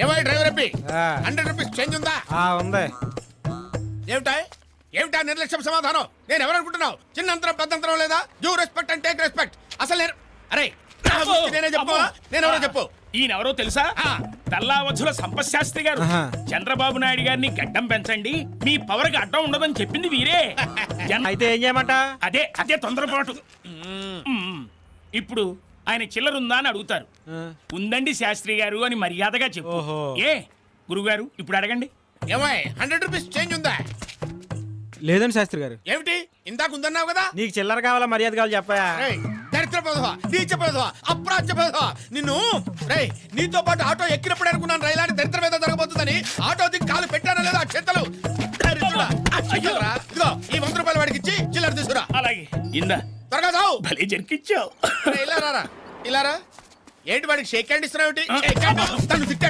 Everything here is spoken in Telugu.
ఏమై డ్రైవర్ అబ్బి 100 రూపీస్ చేంజ్ ఉందా? ఉంది. ఏమిటా నిర్లక్ష్యం సమాధానం? నేను ఎవరనుకుంటున్నావు? చిన్నంతరం పెద్దంతరం లేదా? Due respect and take respect. అసలు అరే నేనే చెప్పుకోవాలా? నేనెవరో చెప్పు. ఈయనెవరో తెలుసా? తెల్లావచ్చుల సంపశాస్త్రి గారు. చంద్రబాబు నాయుడు గారిని గడ్డం పెంచండి, మీ పవర్ కి అడ్డం ఉండదని చెప్పింది వీరే. అయితే ఏం చేయమంట? అదే తొందరపాటు. ఇప్పుడు ఆయన చిల్లరుందా అని అడుగుతారు. ఉందండి శాస్త్రి గారు అని మర్యాదగా చెప్పు. ఏ గురుగారు ఇప్పుడు అడగండి. ఏమై 100 రూపీస్ చేంజ్ ఉందా? లేదండి శాస్త్రి గారు. ఏమిటి ఇందాక ఉందన్నావు కదా? నీకు చిల్లర కావాలా మర్యాద కావాలి చెప్పయా? దరిద్ర పదవా, నీచ పదవా, అప్రాచ్య పదవా నిన్ను. రేయ్ నీతో పాటు ఆటో ఎక్కినప్పుడు అనుకున్నాను రైలాంటి దరిద్రం ఏదో జరగబోతుందని. ఆటో దిగి కాలు పెట్టానో లేదో ఆ చేతలు. ఇదిగో ఈ 100 రూపాయలు వాడికి ఇచ్చి చిల్లర తీసుకురా. అలాగే ఇందా త్వరగా సావు. భలే జరికిచ్చావు. ఇలా రారా, ఇలా రా. ఏంటి వాడికి షేక్ హ్యాండ్ ఇస్తున్నావు? తను తిట్టాడు.